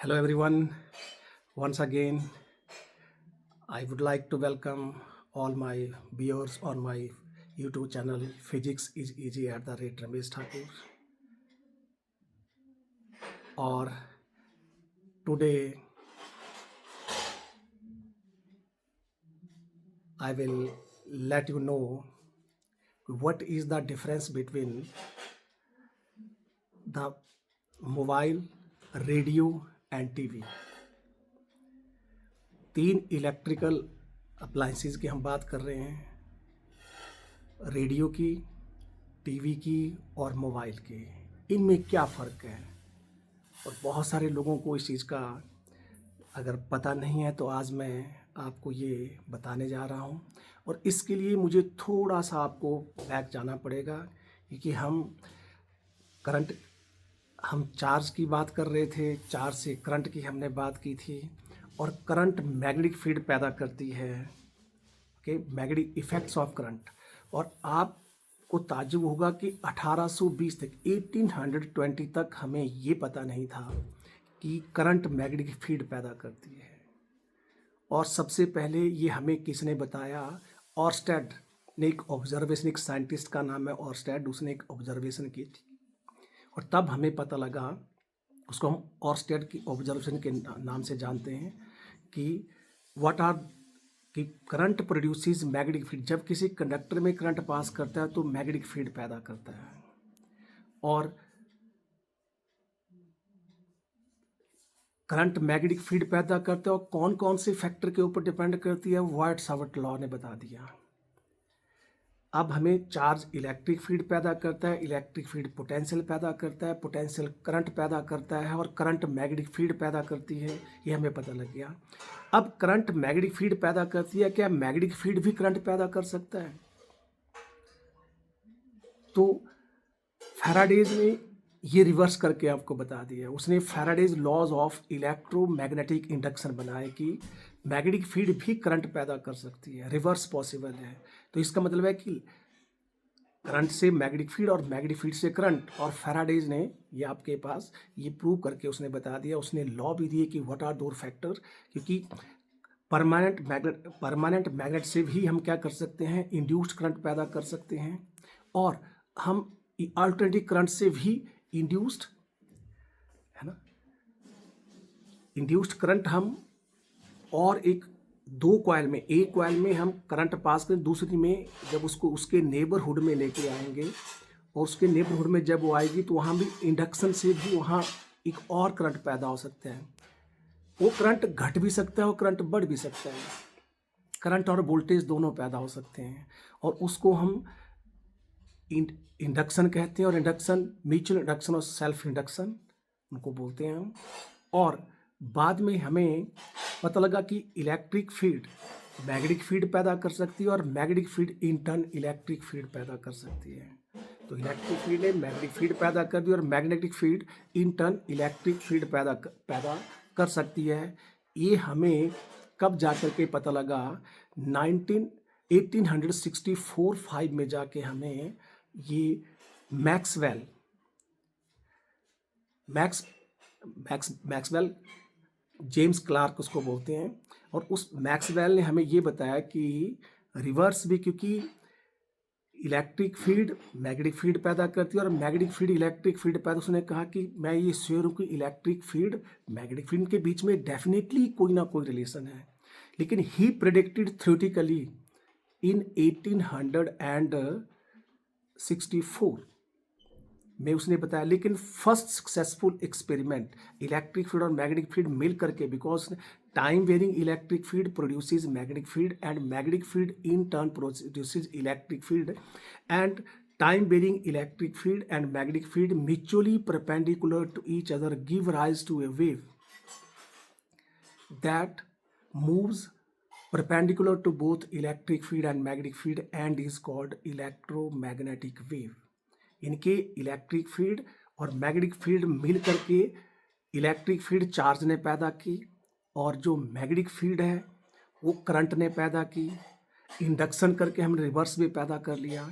Hello everyone. Once again, I would like to welcome all my viewers on my YouTube channel Physics is Easy at the rate Ramesh Thakur. Or today I will let you know what is the difference between the mobile, radio and TV. तीन electrical appliances की हम बात कर रहे हैं, radio की, TV की और मोबाइल की। इनमें क्या फ़र्क है? और बहुत सारे लोगों को इस चीज़ का अगर पता नहीं है तो आज मैं आपको ये बताने जा रहा हूँ। और इसके लिए मुझे थोड़ा सा आपको बैक जाना पड़ेगा, क्योंकि हम चार्ज की बात कर रहे थे, चार्ज से करंट की हमने बात की थी। और करंट मैग्नेटिक फील्ड पैदा करती है, okay, magnetic effects of current. और आपको ताज्जुब होगा कि 1820 तक 1820 तक हमें ये पता नहीं था कि करंट मैग्नेटिक फील्ड पैदा करती है। और सबसे पहले ये हमें किसने बताया? ऑर्स्टेड ने एक ऑब्जर्वेशन, एक साइंटिस्ट का नाम है ऑर्स्टेड, उसने एक ऑब्जर्वेशन की थी। और तब हमें पता लगा, उसको हम ऑर्स्टेड की ऑब्जर्वेशन के नाम से जानते हैं, कि व्हाट आर कि करंट प्रोड्यूसेस मैग्नेटिक फील्ड। जब किसी कंडक्टर में करंट पास करता है तो मैग्नेटिक फील्ड पैदा करता है। और करंट मैग्नेटिक फील्ड पैदा करता है, और कौन कौन से फैक्टर के ऊपर डिपेंड करती है, वाइट सावर्ट लॉ ने बता दिया। अब हमें चार्ज इलेक्ट्रिक फील्ड पैदा करता है, इलेक्ट्रिक फील्ड पोटेंशियल पैदा करता है, पोटेंशियल करंट पैदा करता है, और करंट मैग्नेटिक फील्ड पैदा करती है। ये हमें पता लग गया। अब करंट मैग्नेटिक फील्ड पैदा करती है, क्या मैग्नेटिक फील्ड भी करंट पैदा कर सकता है? तो फैराडेज ने ये रिवर्स करके आपको बता दिया। उसने Faraday's laws of electromagnetic induction बनाए कि मैग्नेटिक फील्ड भी करंट पैदा कर सकती है, रिवर्स पॉसिबल है। तो इसका मतलब है कि करंट से मैग्नेटिक फील्ड और मैग्नेटिक फील्ड से करंट। और फैराडेज ने ये आपके पास ये प्रूव करके उसने बता दिया। उसने लॉ भी दिए कि व्हाट आर दोर फैक्टर, क्योंकि परमानेंट मैग्नेट से भी हम क्या कर सकते हैं, इंड्यूस्ड करंट पैदा कर सकते हैं। और हम अल्टरनेटिव करंट से भी इंड्यूस्ड, है ना, इंड्यूस्ड करंट हम, और एक दो कॉइल में, एक कॉइल में हम करंट पास करें, दूसरी में जब उसको उसके नेबरहुड में लेके आएंगे, और उसके नेबरहुड में जब वो आएगी तो वहाँ भी इंडक्शन से भी वहाँ एक और करंट पैदा हो सकता है। वो करंट घट भी सकता है और करंट बढ़ भी सकता है। करंट और वोल्टेज दोनों पैदा हो सकते हैं, और उसको हम इंडक्शन कहते हैं। और इंडक्शन, म्यूचुअल इंडक्शन और सेल्फ इंडक्शन उनको बोलते हैं हम। और बाद में हमें पता लगा कि इलेक्ट्रिक फील्ड मैग्नेटिक फील्ड पैदा कर सकती है, और magnetic field in turn electric field पैदा कर सकती है। तो इलेक्ट्रिक फील्ड ने मैग्नेटिक फील्ड पैदा कर दी, और magnetic field in turn electric field पैदा कर सकती है। ये हमें कब जाकर के पता लगा? 1864-5 में जाके हमें ये मैक्सवेल, जेम्स क्लार्क उसको बोलते हैं। और उस मैक्सवेल ने हमें ये बताया कि रिवर्स भी, क्योंकि इलेक्ट्रिक फील्ड मैग्नेटिक फील्ड पैदा करती है, और मैग्नेटिक फील्ड इलेक्ट्रिक फील्ड पैदा। उसने कहा कि मैं ये श्योर हूँ कि इलेक्ट्रिक फील्ड मैग्नेटिक फील्ड के बीच में डेफिनेटली कोई ना कोई रिलेशन है। लेकिन ही प्रेडिक्टेड थ्योरेटिकली इन 1864 में उसने बताया। लेकिन first successful experiment electric field और मैग्नेटिक फील्ड मिल करके, because time varying electric field produces magnetic field, and magnetic field in turn produces electric field, and time varying electric field and magnetic field mutually perpendicular to each other give rise to a wave that moves perpendicular to both electric field and magnetic field and is called electromagnetic wave। इनके electric field और magnetic field मिल करके electric field charge ने पैदा की, और जो magnetic field है वो करंट ने पैदा की। इंडक्शन करके हमने रिवर्स भी पैदा कर लिया।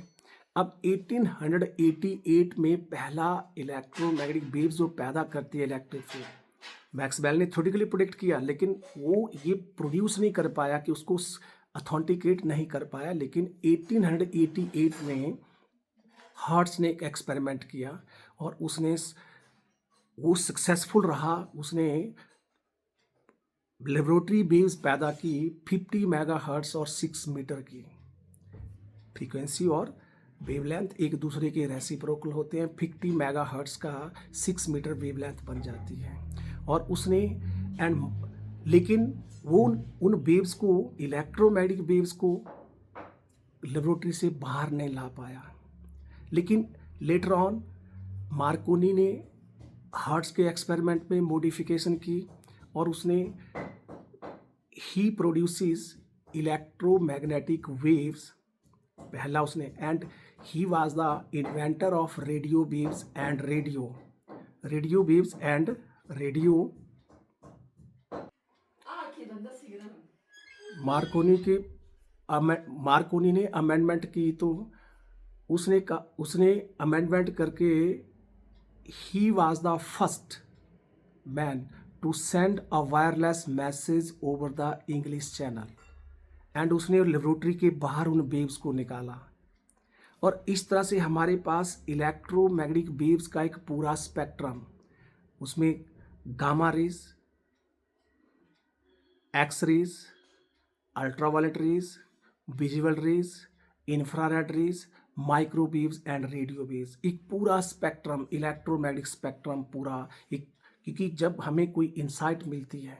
अब 1888 में पहला इलेक्ट्रोमैग्नेटिक वेव जो पैदा करती है इलेक्ट्रिक फील्ड, मैक्सवेल ने थ्योरेटिकली प्रोडिक्ट किया, लेकिन वो ये प्रोड्यूस नहीं कर पाया कि उसको अथेंटिकेट नहीं कर पाया। लेकिन 1888 में हर्ट्ज ने एक एक्सपेरिमेंट किया और वो सक्सेसफुल रहा। उसने लेबोरेटरी वेव्स पैदा की 50 मेगाहर्ट्ज और 6 मीटर की फ्रीक्वेंसी और वेवलेंथ एक दूसरे के रेसिप्रोकल होते हैं। 50 मेगाहर्ट्ज का 6 मीटर वेवलेंथ बन जाती है। और उसने लेकिन वो उन वेव्स को, इलेक्ट्रोमैग्नेटिक वेव्स को लेबोरेटरी से बाहर नहीं ला पाया। लेकिन लेटर ऑन मार्कोनी ने हर्ट्ज के एक्सपेरिमेंट में मॉडिफिकेशन की और उसने ही प्रोड्यूसेस इलेक्ट्रोमैग्नेटिक वेव्स पहला उसने, and he was the inventor of radio waves and radio Marconi ने अमेंडमेंट की। तो उसने अमेंडमेंट करके he was the first man to send a wireless message over the English channel. And उसने laboratory के बाहर उन वेव्स को निकाला। और इस तरह से हमारे पास इलेक्ट्रोमैग्नेटिक वेव्स का एक पूरा स्पेक्ट्रम, उसमें gamma rays, x rays, ultraviolet rays, visual rays, infrared rays, microwaves and radio waves, एक पूरा स्पेक्ट्रम, इलेक्ट्रोमैग्नेटिक स्पेक्ट्रम पूरा एक। क्योंकि जब हमें कोई इंसाइट मिलती है,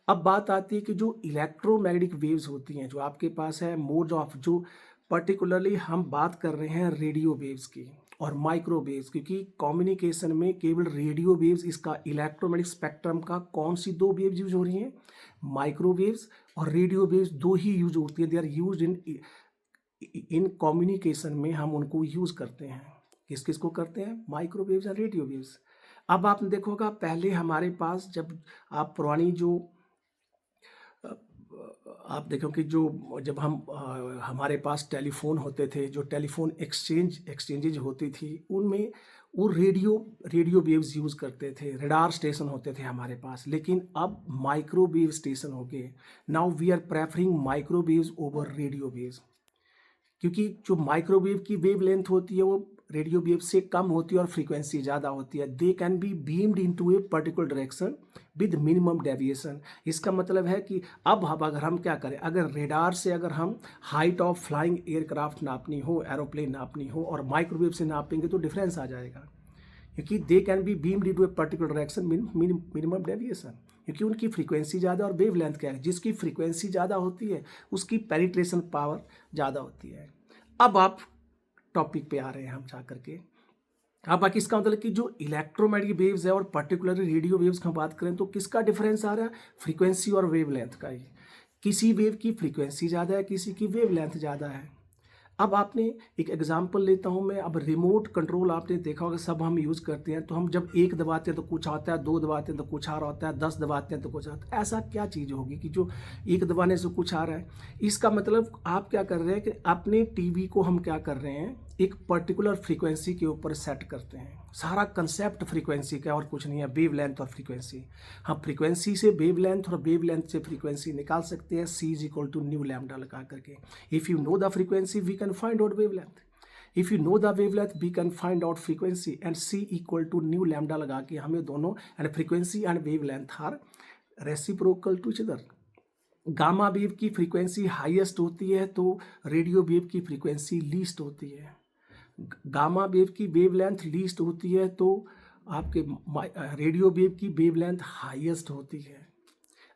अब बात आती है कि जो इलेक्ट्रोमैग्नेटिक वेव्स होती हैं जो आपके पास है, मोड ऑफ, जो पर्टिकुलरली हम बात कर रहे हैं रेडियो वेव्स की और माइक्रोवेव्स, क्योंकि कम्युनिकेशन में केवल रेडियो वेव्स, इसका इलेक्ट्रोमैग्नेटिक स्पेक्ट्रम का कौन सी दो वेव्स यूज हो रही हैं, माइक्रोवेव्स और रेडियो वेव्स दो ही यूज होती है। They are use in communication में हम उनको यूज करते हैं। किस किस को करते हैं, माइक्रोवेव्स और रेडियो वेव्स। अब आपने देखोगा पहले हमारे पास, जब आप पुरानी जो आप देखो कि जब हमारे पास टेलीफोन होते थे, जो टेलीफोन एक्सचेंजेज होती थी, उनमें वो रेडियो वेव्स यूज़ करते थे, रडार स्टेशन होते थे हमारे पास। लेकिन अब माइक्रोवेव स्टेशन हो गए। Now we are preferring microwaves over radio waves, क्योंकि जो माइक्रोवेव की वेव लेंथ होती है वो रेडियो वेव से कम होती है और फ्रीक्वेंसी ज़्यादा होती है। They can be beamed into a particular direction with minimum deviation. इसका मतलब है कि अब अगर हम क्या करें, अगर रेडार से अगर हम हाइट ऑफ फ्लाइंग एयरक्राफ्ट नापनी हो, एरोप्लेन नापनी हो, और माइक्रोवेव से नापेंगे तो डिफरेंस आ जाएगा, क्योंकि they can be beamed into a particular direction minimum deviation, क्योंकि उनकी फ्रीक्वेंसी ज़्यादा और वेव लेंथ क्या है, जिसकी फ्रीक्वेंसी ज़्यादा होती है उसकी पेनिट्रेशन पावर ज़्यादा होती है। अब आप टॉपिक पे आ रहे हैं हम जा करके। अब बाकी इसका मतलब कि जो इलेक्ट्रोमैग्नेटिक वेव्स है और पर्टिकुलरली रेडियो वेव्स की बात करें तो किसका डिफरेंस आ रहा है, फ्रीक्वेंसी और वेव लेंथ का ही। किसी वेव की फ्रीक्वेंसी ज़्यादा है, किसी की वेव लेंथ ज़्यादा है। अब आपने एक एग्जांपल लेता हूं मैं। अब रिमोट कंट्रोल आपने देखा होगा, सब हम यूज़ करते हैं। तो हम जब एक दबाते हैं तो कुछ आता है, दो दबाते हैं तो कुछ आ रहा होता है, 10 दबाते हैं तो कुछ आता है। ऐसा क्या चीज़ होगी कि जो एक दबाने से कुछ आ रहा है? इसका मतलब आप क्या कर रहे हैं कि अपने टीवी को हम क्या कर रहे हैं, एक पर्टिकुलर फ्रीक्वेंसी के ऊपर सेट करते हैं। सारा कंसेप्ट फ्रीक्वेंसी का और कुछ नहीं है, वेव लेंथ और फ्रीक्वेंसी। हम फ्रीक्वेंसी से वेव लेंथ और वेव लेंथ से फ्रीक्वेंसी निकाल सकते हैं, C = न्यू लैम्डा लगा करके। If you know the frequency we can find out wave length, if you know the wave length we can find out frequency, and C = nu lambda लगा के हमें दोनों, and frequency and wave length are reciprocal to each other. Gamma wave की frequency highest होती है तो radio wave की frequency least होती है। गामा वेव की वेव लेंथ लीस्ट होती है तो आपके रेडियो वेव की वेव लेंथ हाईएस्ट होती है।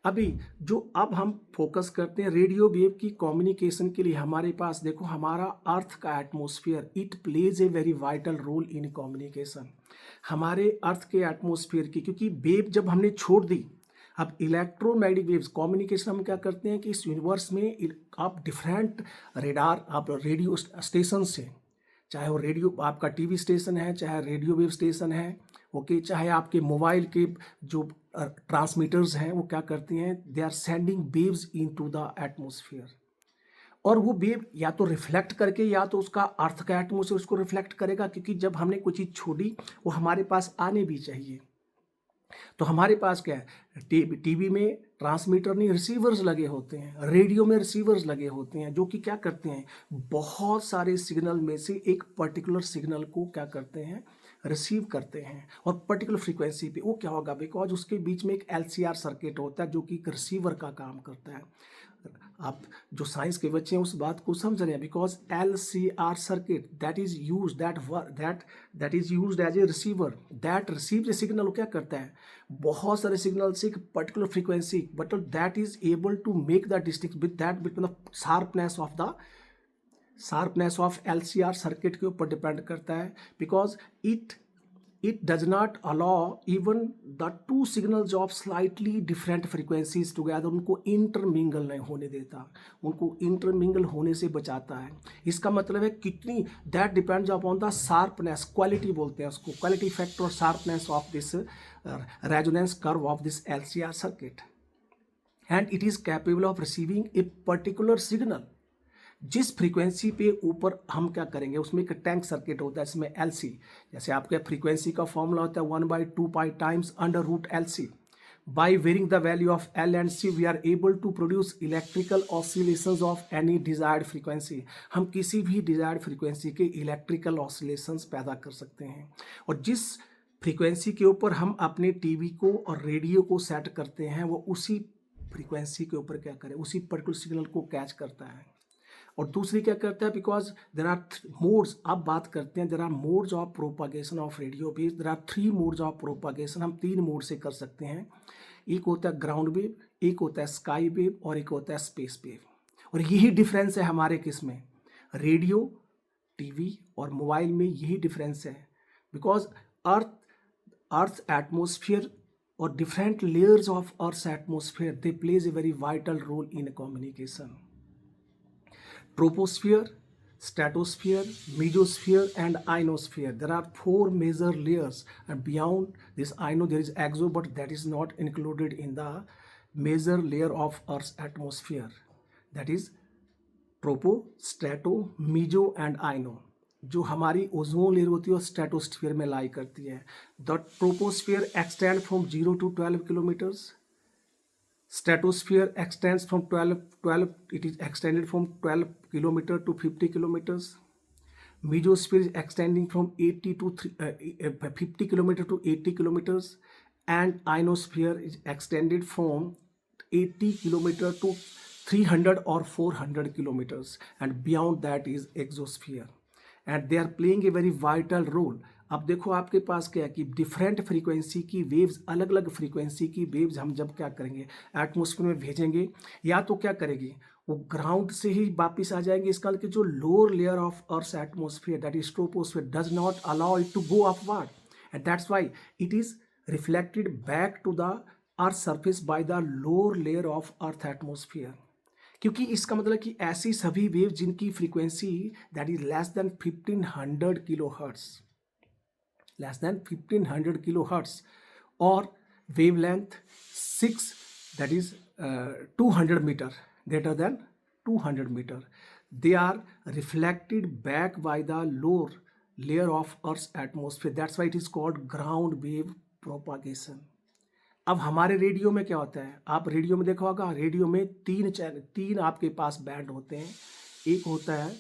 अभी जो अब हम फोकस करते हैं रेडियो वेव की कम्युनिकेशन के लिए, हमारे पास देखो हमारा अर्थ का atmosphere, it plays a very vital role in communication. हमारे अर्थ के एटमॉस्फेयर की, क्योंकि वेव जब हमने छोड़ दी, अब इलेक्ट्रोमैग्नेटिक वेव्स कम्युनिकेशन हम क्या करते हैं कि इस यूनिवर्स में आप डिफरेंट रेडार, आप रेडियो स्टेशन से, चाहे वो रेडियो आपका टीवी स्टेशन है, चाहे रेडियो वेव स्टेशन है, ओके, चाहे आपके मोबाइल के जो ट्रांसमीटर्स हैं वो क्या करती हैं, they are sending waves into the atmosphere. और वो वेव या तो रिफ्लेक्ट करके, या तो उसका अर्थ का एटमॉस्फेयर उसको रिफ्लेक्ट करेगा, क्योंकि जब हमने कोई चीज़ छोड़ी वो हमारे पास आने भी चाहिए। तो हमारे पास क्या है, टीवी में ट्रांसमीटर नहीं रिसीवर्स लगे होते हैं, रेडियो में रिसीवर्स लगे होते हैं, जो कि क्या करते हैं, बहुत सारे सिग्नल में से एक पर्टिकुलर सिग्नल को क्या करते हैं, रिसीव करते हैं। और पर्टिकुलर फ्रीक्वेंसी पे वो क्या होगा, बिकॉज उसके बीच में एक LCR सर्किट होता है जो कि एक रिसीवर का काम करता है। आप जो साइंस के बच्चे हैं उस बात को समझ रहे हैं, because LCR circuit that is use that is use as a receiver that receive a signal. वो क्या करता है, बहुत सारे सिग्नल से एक particular frequency, but that is able to make the distinct with that between the sharpness of LCR circuit के ऊपर डिपेंड करता है, because it does not allow even the two signals of slightly different frequencies together, उनको intermingle नहीं होने देता, उनको intermingle होने से बचाता है। इसका मतलब है कितनी, that depends upon the sharpness, quality बोलते हैं उसको, क्वालिटी फैक्टर और sharpness of this resonance curve of this LCR circuit, and it is capable of receiving a particular signal. जिस फ्रीक्वेंसी पे ऊपर हम क्या करेंगे, उसमें एक टैंक सर्किट होता है, इसमें LC, जैसे आपके फ्रीक्वेंसी का फॉर्मूला होता है 1/2 times √LC। By varying the value of L and C we are able to produce electrical oscillations of any desired frequency. हम किसी भी डिजायर्ड फ्रीक्वेंसी के इलेक्ट्रिकल ऑसिलेशंस पैदा कर सकते हैं। और जिस फ्रीक्वेंसी के ऊपर हम अपने टीवी को और रेडियो को सेट करते हैं, वो उसी फ्रीक्वेंसी के ऊपर क्या करें, उसी पर्टिकुलर सिग्नल को कैच करता है। और दूसरी क्या करता है, बिकॉज देर आर मोड्स, अब बात करते हैं, there are modes of propagation of radio wave, there are 3 modes of propagation, हम 3 मोड से कर सकते हैं। एक होता है ग्राउंड वेव, एक होता है स्काई वेव, और एक होता है स्पेस वेव। और यही डिफरेंस है हमारे किस में, रेडियो, टीवी और मोबाइल में, यही डिफरेंस है। बिकॉज अर्थ एटमोसफियर और different layers of earth atmosphere, they plays a very vital role in communication. Troposphere, stratosphere, mesosphere, and ionosphere. There are 4 major layers, and beyond this iono there is exo, but that is not included in the major layer of Earth's atmosphere. That is tropo, strato, meso and iono. जो हमारी ozone layer होती है वो stratosphere में लाई करती है। The troposphere extend from 0 to 12 kilometers. Stratosphere extends from 12, it is extended from 12 kilometer to 50 kilometers. Mesosphere is extending from 50 kilometer to 80 kilometers, and ionosphere is extended from 80 kilometer to 300 or 400 kilometers, and beyond that is exosphere, and they are playing a very vital role. अब देखो आपके पास क्या है कि different frequency की waves, अलग अलग frequency की वेव्स हम जब क्या करेंगे, एटमोसफेयर में भेजेंगे, या तो क्या करेंगे, वो ग्राउंड से ही वापिस आ जाएंगे। इसका मतलब जो lower layer of earth atmosphere that is troposphere does not allow it to go upward, and that's why it is reflected back to the earth surface by the lower layer of earth atmosphere. क्योंकि इसका मतलब कि ऐसी सभी wave जिनकी frequency that is less than 1500 kilohertz, less than 1500 kilohertz, or wavelength 6, that is 200 meter, greater than 200 meter, they are reflected back by the lower layer of Earth's atmosphere. That's why it is called ground wave propagation. अब हमारे radio में क्या होता है, आप radio में देखा होगा, रेडियो में 3 आपके पास बैंड होते हैं। एक होता है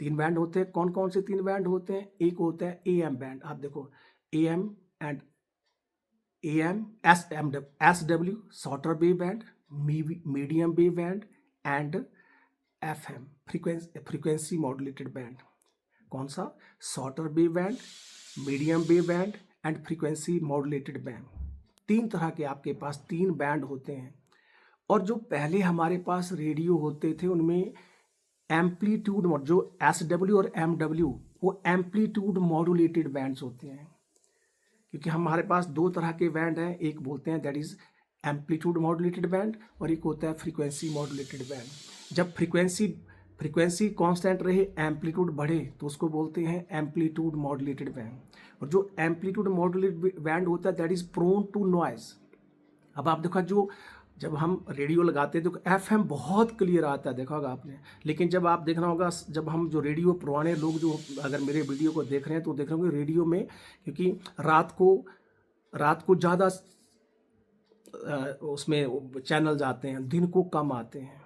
3 बैंड होते हैं, कौन कौन से 3 बैंड होते हैं, एक होता है AM बैंड, आप देखो AM and AM, SW shorter wave band, medium wave band, and FM frequency modulated band. कौन सा, shorter wave band, medium wave band and frequency modulated band. 3 तरह के आपके पास 3 बैंड होते हैं। और जो पहले हमारे पास रेडियो होते थे उनमें एम्पलीट्यूड, जो SW और MW, वो एम्पलीट्यूड मॉड्यूलेटेड बैंड्स होते हैं। क्योंकि हमारे पास 2 तरह के बैंड हैं, एक बोलते हैं that is amplitude modulated band, और एक होता है फ्रीक्वेंसी मॉड्यूलेटेड बैंड। जब फ्रीक्वेंसी कांस्टेंट रहे, एम्पलीट्यूड बढ़े, तो उसको बोलते हैं एम्पलीट्यूड मॉड्यूलेटेड बैंड। और जो एम्पलीट्यूड मॉड्यूलेटेड बैंड होता है that is prone to noise. अब आप देखो, जो जब हम रेडियो लगाते हैं तो FM बहुत क्लियर आता है, देखा होगा आपने। लेकिन जब आप देखना होगा, जब हम जो रेडियो, पुराने लोग जो अगर मेरे वीडियो को देख रहे हैं तो देख रहे होंगे रेडियो में, क्योंकि रात को रात को ज़्यादा उसमें चैनल्स आते हैं, दिन को कम आते हैं।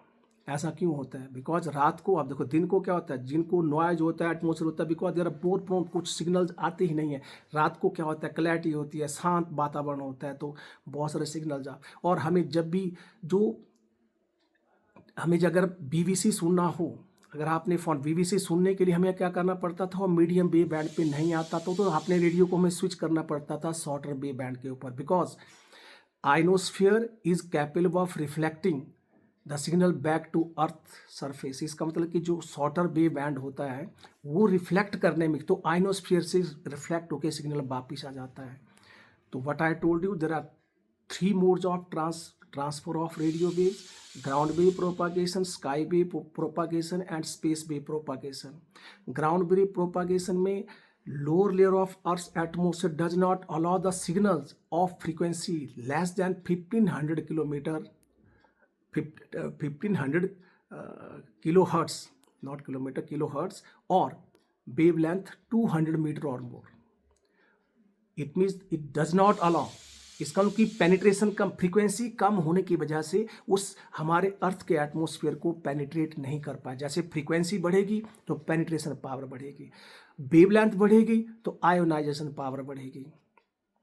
ऐसा क्यों होता है? बिकॉज रात को आप देखो, दिन को क्या होता है, जिनको नॉइज होता है, एटमोसफियर होता है, because there are more prone, कुछ सिग्नल्स आते ही नहीं है। रात को क्या होता है, क्लैरिटी होती है, शांत वातावरण होता है, तो बहुत सारे सिग्नल्स और हमें जब भी अगर बीवीसी सुनना हो, अगर आपने फ़ोन बीवीसी सुनने के लिए हमें क्या करना पड़ता था, और मीडियम वेव बैंड पे नहीं आता तो आपने रेडियो को हमें स्विच करना पड़ता था शॉर्टर वेव बैंड के ऊपर, because ionosphere is capable of reflecting the signal back to earth surface. इसका मतलब कि जो शॉर्टर वेव बैंड होता है वो रिफ्लेक्ट करने में, तो आइनोस्फीयर से रिफ्लेक्ट होकर सिग्नल वापिस आ जाता है। तो what I told you, there are three modes of transfer of radio waves: ground wave propagation, sky wave propagation and space wave propagation. Ground wave propagation में lower layer of Earth's atmosphere does not allow the signals of frequency less than 1500 kilometer 1500 kilohertz, not kilometer, kilohertz, or wavelength 200 meter or more. It means it does not allow, इसका मतलब कि penetration कम, frequency कम होने की वजह से उस हमारे earth के एटमॉस्फेयर को पेनिट्रेट नहीं कर पाए। जैसे फ्रीक्वेंसी बढ़ेगी तो पेनिट्रेशन पावर बढ़ेगी, वेवलेंथ बढ़ेगी तो आयोनाइजेशन पावर बढ़ेगी।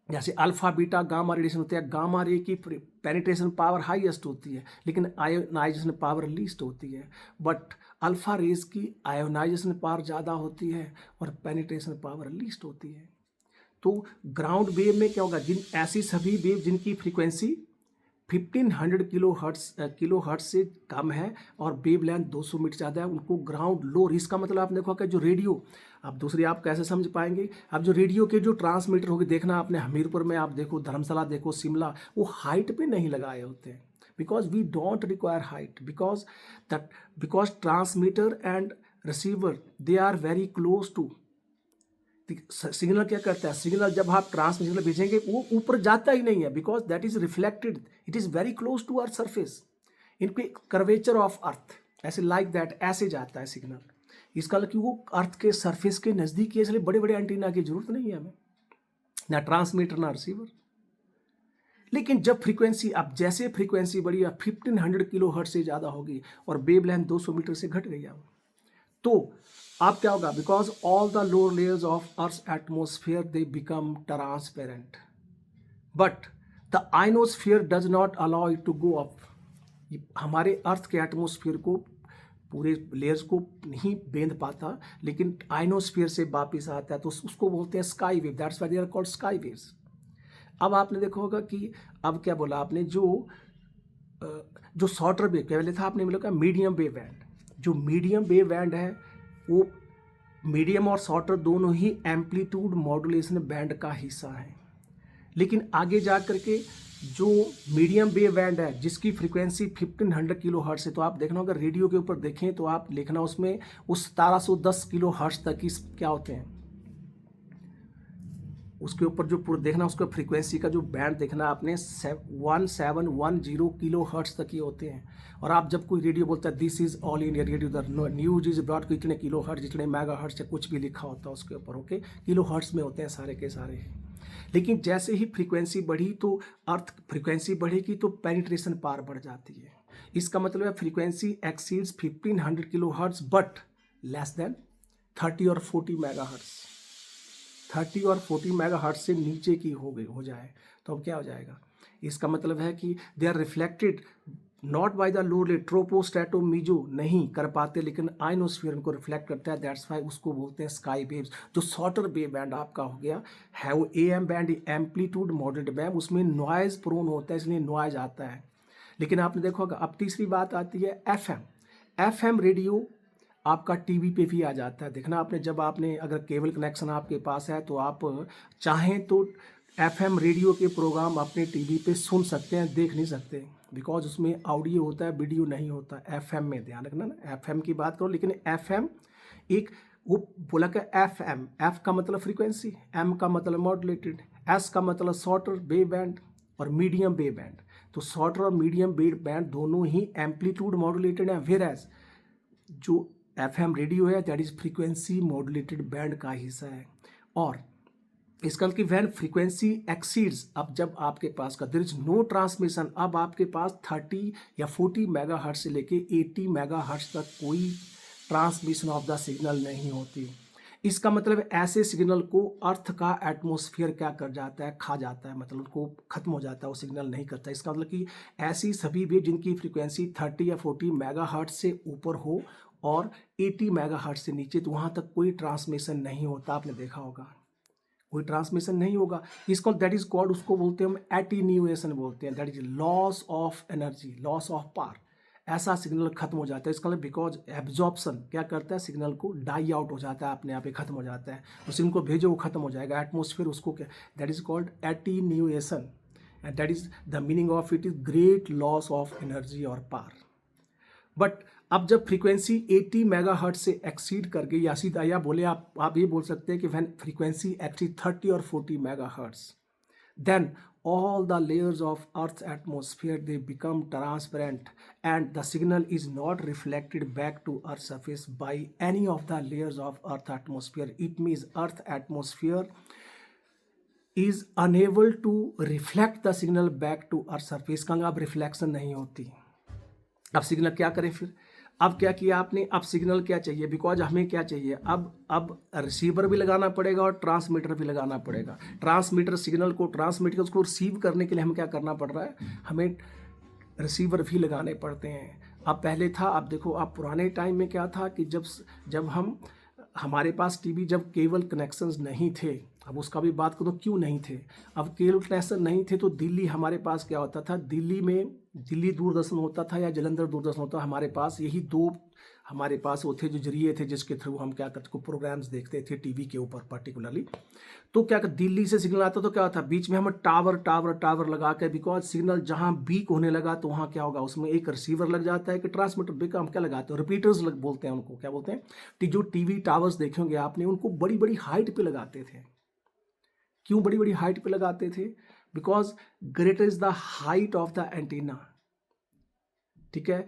जैसे अल्फा बीटा गामा रेडिएशन होते हैं, गामा रे की पेनिट्रेशन पावर हाईएस्ट होती है लेकिन आयोनाइजेशन पावर लीस्ट होती है, बट अल्फा रेज की आयोनाइजेशन पावर ज़्यादा होती है और पेनिट्रेशन पावर लीस्ट होती है। तो ग्राउंड वेव में क्या होगा, ऐसी सभी वेव जिनकी फ्रीक्वेंसी 1500 किलो हर्ट्ज से कम है और वेव लेंथ 200 मीटर ज़्यादा है, उनको ग्राउंड लोअर। इसका मतलब आप देखो कि जो रेडियो, अब दूसरी आप कैसे समझ पाएंगे, अब जो रेडियो के जो ट्रांसमीटर होगी, देखना आपने हमीरपुर में, आप देखो धर्मशाला देखो, शिमला, वो हाइट पे नहीं लगाए होते हैं, because we don't require height, because transmitter and receiver they are very close to. Signal क्या करता है, सिग्नल जब आप ट्रांसमिशन भेजेंगे वो ऊपर जाता ही नहीं है, because that is reflected, it is very close to earth surface, इनके कर्वेचर ऑफ अर्थ, ऐसे लाइक दैट ऐसे जाता है सिग्नल। इसका मतलब कि वो अर्थ के सरफेस के नज़दीक है, इसलिए बड़े बड़े एंटीना की जरूरत नहीं है हमें, ना ट्रांसमीटर ना रिसीवर। लेकिन जब फ्रीक्वेंसी, अब जैसे फ्रीक्वेंसी बढ़ी, 1500 किलो हर्ट्ज से ज़्यादा होगी और वेव लेंथ 200 मीटर से घट गई, तो अब क्या होगा, because all the lower layers of earth atmosphere they become transparent, but the ionosphere does not allow it to go up. हमारे अर्थ के एटमोस्फियर को, पूरे लेयर्स को नहीं बेंध पाता, लेकिन आइनोस्फियर से वापिस आता है, तो उसको बोलते हैं sky wave, that's why they are called sky waves. अब आपने देखा होगा कि अब क्या बोला आपने, जो शॉर्टर वेव पहले था, आपने बोला मीडियम वेव बैंड। जो मीडियम वेव बैंड है वो मीडियम और शॉर्टर दोनों ही एम्पलीट्यूड मॉड्यूलेशन बैंड का हिस्सा है, लेकिन आगे जा करके जो मीडियम वेव बैंड है जिसकी फ्रीक्वेंसी 1500 किलो हर्ट्ज है, तो आप देखना होगा रेडियो के ऊपर देखें तो आप लिखना उसमें उस 1710 किलो हर्ट्ज तक की क्या होते हैं, उसके ऊपर जो पूरा देखना, उसका फ्रीक्वेंसी का जो बैंड देखना आपने 1710 किलो हर्ट्ज तक ही होते हैं। और आप जब कोई रेडियो बोलता है this is All India Radio, the news is broad को इतने किलो हर्ट्ज, इतने मेगा हर्ट्ज, कुछ भी लिखा होता है उसके ऊपर, ओके, किलो हर्ट्ज में होते हैं सारे के सारे। लेकिन जैसे ही फ्रीक्वेंसी बढ़ी तो अर्थ फ्रीक्वेंसी बढ़ेगी तो पेनिट्रेशन पावर बढ़ जाती है। इसका मतलब है frequency exceeds 1500 kilo hertz but less than 30 और 40 मेगा हर्ट्ज। 30 और 40 मेगा हर्ट्ज से नीचे की हो जाए तो अब क्या हो जाएगा, इसका मतलब है कि they are reflected not by the lower tropostrato meso नहीं कर पाते, लेकिन आइनोस्फीयर उनको रिफ्लेक्ट करता है, दैट्स वाई उसको बोलते हैं स्काई वेव्स। जो शॉर्टर वेव बैंड आपका हो गया है वो AM band, amplitude moderate band, उसमें नॉइज प्रोन होता है, इसलिए नॉइज आता है। लेकिन आपने देखा होगा, अब तीसरी बात आती है FM रेडियो आपका टीवी पे भी आ जाता है। देखना आपने, जब आपने अगर केबल कनेक्शन आपके पास है तो आप चाहें तो FM रेडियो के प्रोग्राम अपने टीवी पे सुन सकते हैं, देख नहीं सकते, बिकॉज उसमें ऑडियो होता है, वीडियो नहीं होता। FM में ध्यान रखना ना, FM की बात करो, लेकिन FM एक वो बोला कि FM, F का मतलब फ्रीक्वेंसी, M का मतलब मॉड्यूलेटेड, S का मतलब शॉर्टर वेव बैंड और मीडियम वेव बैंड। तो शॉर्टर और मीडियम वेव बैंड दोनों ही एम्पलीट्यूड मॉड्यूलेटेड है, वेयर एज जो FM रेडियो है that is frequency modulated band का हिस्सा है। और इसका मतलब कि वैन फ्रीक्वेंसी एक्सीड्स, अब जब आपके पास का देयर इज नो ट्रांसमिशन, अब आपके पास 30 या 40 मेगाहर्ट्ज से लेके 80 मेगाहर्ट्ज तक कोई ट्रांसमिशन ऑफ द सिग्नल नहीं होती। इसका मतलब ऐसे सिग्नल को अर्थ का एटमॉस्फेयर क्या कर जाता है, खा जाता है, मतलब उसको खत्म हो जाता है, वो सिग्नल नहीं करता। इसका मतलब कि ऐसी सभी वेव जिनकी फ्रीक्वेंसी 30 या 40 मेगाहर्ट्ज से ऊपर हो और 80 मेगाहर्ट्ज से नीचे, तो वहाँ तक कोई ट्रांसमिशन नहीं होता। आपने देखा होगा कोई ट्रांसमिशन नहीं होगा। इसको दैट इज कॉल्ड, उसको बोलते हैं हम एटीन्यूएशन बोलते हैं, that is loss of energy, loss of power. ऐसा सिग्नल खत्म हो जाता है। इसका मतलब बिकॉज एब्जॉर्प्शन क्या करता है, सिग्नल को डाई आउट हो जाता है, अपने आप ही खत्म हो जाता है। उस सिग्नल को भेजो वो खत्म हो जाएगा एटमोसफियर, उसको क्या, that is called attenuation and that is the meaning of it is great loss of energy और पावर। बट अब जब फ्रीक्वेंसी 80 मेगाहर्ट्ज से एक्सीड कर गई, या सीधा या बोले आप ये बोल सकते हैं कि व्हेन फ्रीक्वेंसी एक्सीड 30 और 40 megahertz, then all the layers of earth's atmosphere they become transparent and the signal is not reflected back to earth's surface by any of the layers of earth atmosphere. It means earth atmosphere is unable to reflect the signal back to earth surface का अब reflection नहीं होती। अब signal क्या करें फिर, अब क्या किया आपने, अब सिग्नल क्या चाहिए, बिकॉज हमें क्या चाहिए, अब रिसीवर भी लगाना पड़ेगा और ट्रांसमीटर भी लगाना पड़ेगा। ट्रांसमीटर सिग्नल को ट्रांसमिट कर उसको रिसीव करने के लिए हमें क्या करना पड़ रहा है, हमें रिसीवर भी लगाने पड़ते हैं। अब पहले था, अब देखो अब पुराने टाइम में क्या था कि जब हमारे पास टीवी जब केबल कनेक्शंस नहीं थे, अब उसका भी बात करो क्यों नहीं थे। अब केबल कनेक्शन नहीं थे तो दिल्ली हमारे पास क्या होता था, दिल्ली में दिल्ली दूरदर्शन होता था या जलंधर दूरदर्शन होता, हमारे पास यही दो हमारे पास वो थे जो जरिए थे जिसके थ्रू हम क्या करते को प्रोग्राम्स देखते थे टीवी के ऊपर पर्टिकुलरली। तो क्या दिल्ली से सिग्नल आता तो क्या होता, बीच में हम टावर लगा के, बिकॉज सिग्नल जहाँ वीक होने लगा तो वहाँ क्या होगा, उसमें एक रिसीवर लग जाता है कि ट्रांसमीटर बिक, हम क्या लगाते हैं रिपीटर्स बोलते हैं उनको, क्या बोलते हैं, जो टीवी टावर्स देखे होंगे आपने, उनको बड़ी बड़ी हाइट पे लगाते थे। क्यों बड़ी बड़ी हाइट पे लगाते थे, because greater is the height of the antenna, ठीक है,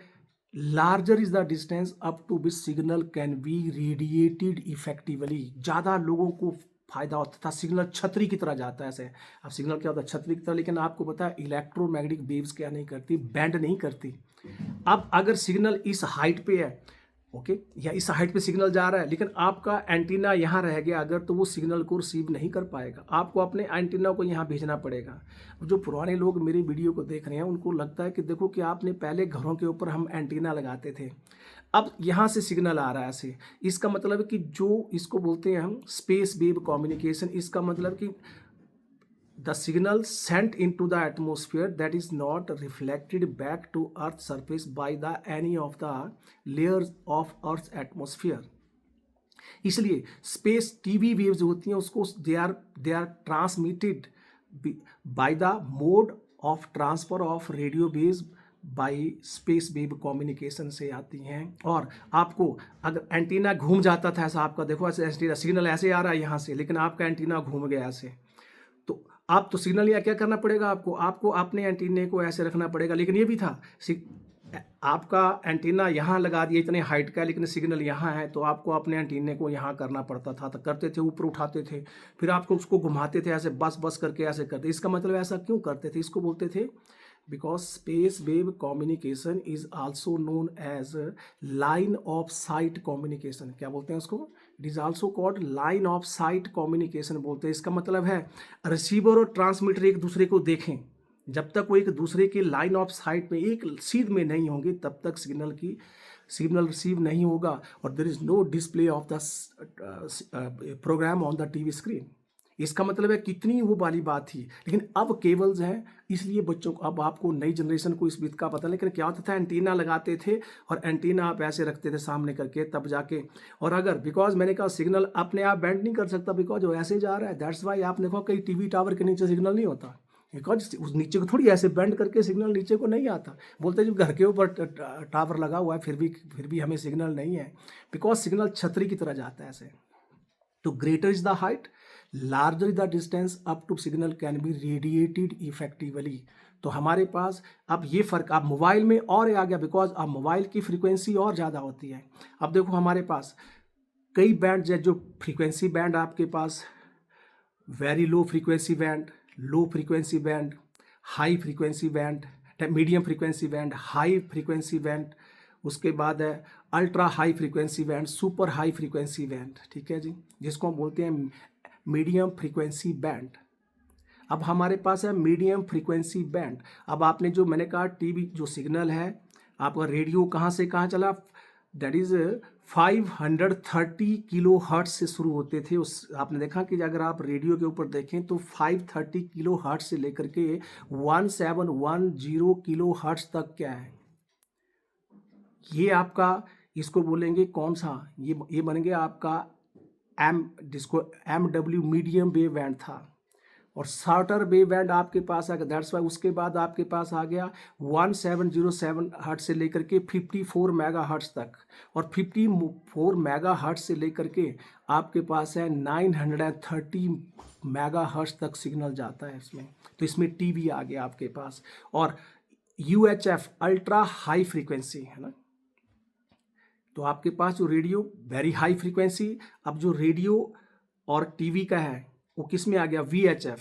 larger is the distance up to which signal can be radiated effectively. ज़्यादा लोगों को फायदा होता था, सिग्नल छतरी की तरह जाता है ऐसे। अब सिग्नल क्या होता है, छतरी की तरह, लेकिन आपको पता है इलेक्ट्रोमैग्नेटिक वेव्स क्या नहीं करती, बैंड नहीं करती। अब अगर सिग्नल इस हाइट पे है, ओके, या इस हाइट पे सिग्नल जा रहा है, लेकिन आपका एंटीना यहाँ रह गया अगर, तो वो सिग्नल को रिसीव नहीं कर पाएगा, आपको अपने एंटीना को यहाँ भेजना पड़ेगा। जो पुराने लोग मेरी वीडियो को देख रहे हैं उनको लगता है कि देखो कि आपने पहले घरों के ऊपर हम एंटीना लगाते थे, अब यहाँ से सिग्नल आ रहा है ऐसे। इसका मतलब है कि जो इसको बोलते हैं हम स्पेस वेव कम्युनिकेशन, इसका मतलब कि the signal sent into the atmosphere that is not reflected back to earth's surface by the any of the layers of earth's atmosphere। इसलिए स्पेस टीवी वेव्स होती हैं उसको they are transmitted by the mode of transfer of radio waves by space wave communication से आती हैं। और आपको अगर एंटीना घूम जाता था ऐसा, आपका देखो ऐसे एंटीना सिग्नल ऐसे आ रहा है यहाँ से, लेकिन आपका एंटीना घूम गया ऐसे, तो आप तो सिग्नल या क्या करना पड़ेगा, आपको अपने एंटीने को ऐसे रखना पड़ेगा। लेकिन ये भी था, आपका एंटीना यहाँ लगा दिया इतने हाइट का, लेकिन सिग्नल यहाँ है, तो आपको अपने एंटीने को यहाँ करना पड़ता था, तो करते थे ऊपर उठाते थे, फिर आपको उसको घुमाते थे ऐसे, बस करके ऐसे करते। इसका मतलब ऐसा क्यों करते थे, इसको बोलते थे because space wave communication is also known as line of sight communication. क्या बोलते हैं उसको, it is also called line of sight communication बोलते हैं। इसका मतलब है रिसीवर और ट्रांसमीटर एक दूसरे को देखें, जब तक वो एक दूसरे के लाइन ऑफ साइट में एक सीध में नहीं होंगे तब तक सिग्नल रिसीव नहीं होगा, और there is no display of the program on the TV screen. इसका मतलब है कितनी वो वाली बात थी। लेकिन अब केबल्स हैं, इसलिए बच्चों को, अब आपको नई जनरेशन को इस बात का पता, लेकिन क्या होता था एंटीना लगाते थे और एंटीना आप ऐसे रखते थे सामने करके तब जाके, और अगर बिकॉज मैंने कहा सिग्नल अपने आप बैंड नहीं कर सकता बिकॉज वो ऐसे जा रहा है, दैट्स वाई आप देखो कई टीवी टावर के नीचे सिग्नल नहीं होता, बिकॉज उस नीचे को थोड़ी ऐसे बैंड करके सिग्नल नीचे को नहीं आता। बोलते जब घर के ऊपर टावर लगा हुआ है फिर भी हमें सिग्नल नहीं है, बिकॉज सिग्नल छतरी की तरह जाता है ऐसे। तो greater is the height, larger is the distance up to signal can be radiated effectively. तो हमारे पास अब ये फ़र्क अब मोबाइल में और आ गया, बिकॉज अब मोबाइल की फ्रीक्वेंसी और ज़्यादा होती है। अब देखो हमारे पास कई बैंड जो फ्रीक्वेंसी बैंड आपके पास very low frequency band, low frequency band, high frequency band, medium frequency band, high frequency band, उसके बाद है ultra high frequency band, super high frequency band, ठीक है जी, जिसको हम बोलते हैं मीडियम फ्रीक्वेंसी बैंड। अब हमारे पास है मीडियम फ्रीक्वेंसी बैंड। अब आपने जो मैंने कहा टीवी जो सिग्नल है आपका रेडियो कहाँ से कहाँ चला, दैट इज 530 किलो हर्ट्ज से शुरू होते थे। उस आपने देखा कि अगर आप रेडियो के ऊपर देखें तो 530 किलो हर्ट्ज से लेकर के 1710 किलो हर्ट्ज तक क्या है, ये आपका इसको बोलेंगे कौन सा, ये बन गया आपका जिसको MW मीडियम वेव बैंड था। और शॉर्टर वेव बैंड आपके पास आ गया, दैट्स वाई उसके बाद आपके पास आ गया 1707 हर्ट्ज से लेकर के 54 मेगा हर्ट्ज तक। और 54 मेगा हर्ट्ज से लेकर के आपके पास है 930 मेगा हर्ट्ज तक सिग्नल जाता है इसमें। तो इसमें टीवी आ गया आपके पास। और UHF अल्ट्रा हाई फ्रीक्वेंसी है ना, तो आपके पास जो रेडियो वेरी हाई फ्रीक्वेंसी, अब जो रेडियो और टीवी का है वो किस में आ गया, VHF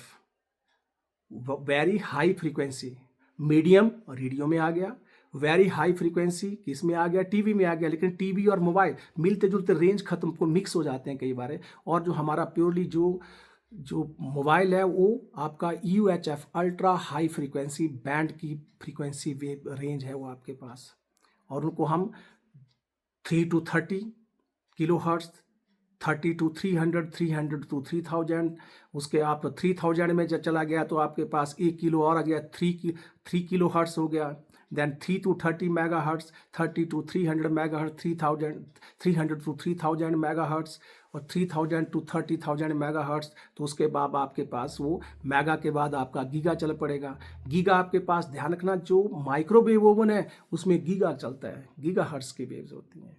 very high frequency, medium radio में आ गया, वेरी हाई फ्रीक्वेंसी किस में आ गया, टीवी में आ गया। लेकिन टीवी और मोबाइल मिलते जुलते रेंज खत्म को मिक्स हो जाते हैं कई बार। और जो हमारा प्योरली जो मोबाइल है वो आपका UHF ultra high frequency band की फ्रीक्वेंसी वेव रेंज है वो आपके पास। और उनको हम 3 to 30 kilo hertz, 30 to 300, 300 to 3000, उसके आप 3000 में जब चला गया तो आपके पास 1 किलो और आ गया, 3 किलो हर्ट्ज हो गया। Then 3 to 30 megahertz, 30 to 300 megahertz, 300 to 3000 megahertz, और 3000 to 30,000 मेगा हर्ट्ज। तो उसके बाद आपके पास वो मेगा के बाद आपका गीगा चल पड़ेगा। गीगा आपके पास ध्यान रखना जो माइक्रोवेव ओवन है उसमें गीगा चलता है, गीगा हर्ट्ज की वेव्स होती हैं।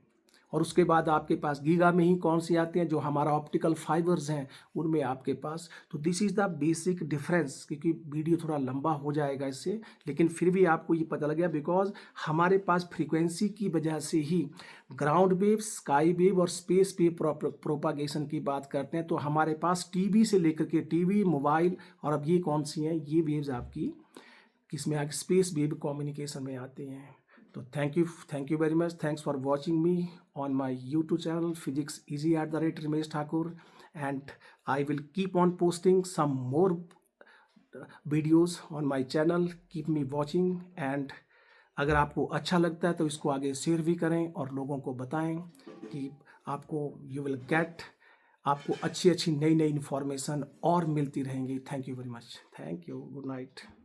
और उसके बाद आपके पास गीगा में ही कौन सी आती हैं, जो हमारा ऑप्टिकल फाइबर्स हैं उनमें आपके पास। तो this is the basic difference, क्योंकि वीडियो थोड़ा लंबा हो जाएगा इससे, लेकिन फिर भी आपको ये पता लग गया बिकॉज हमारे पास फ्रीक्वेंसी की वजह से ही ग्राउंड वेव, स्काई वेव और स्पेस वेव प्रोपागेशन की बात करते हैं। तो हमारे पास टीवी से लेकर के टीवी, मोबाइल और अब ये कौन सी हैं, ये वेव्स आपकी किस में आगे स्पेस वेव कम्युनिकेशन में आती हैं। तो thank you very much, thanks for watching me on my YouTube channel Physics Easy @Ramesh Thakur, and I will keep on posting some more videos on my channel. Keep me watching, and अगर आपको अच्छा लगता है तो इसको आगे share भी करें और लोगों को बताएं कि आपको यू विल गेट, आपको अच्छी नई इन्फॉर्मेशन और मिलती रहेंगी। Thank you very much, thank you, good night.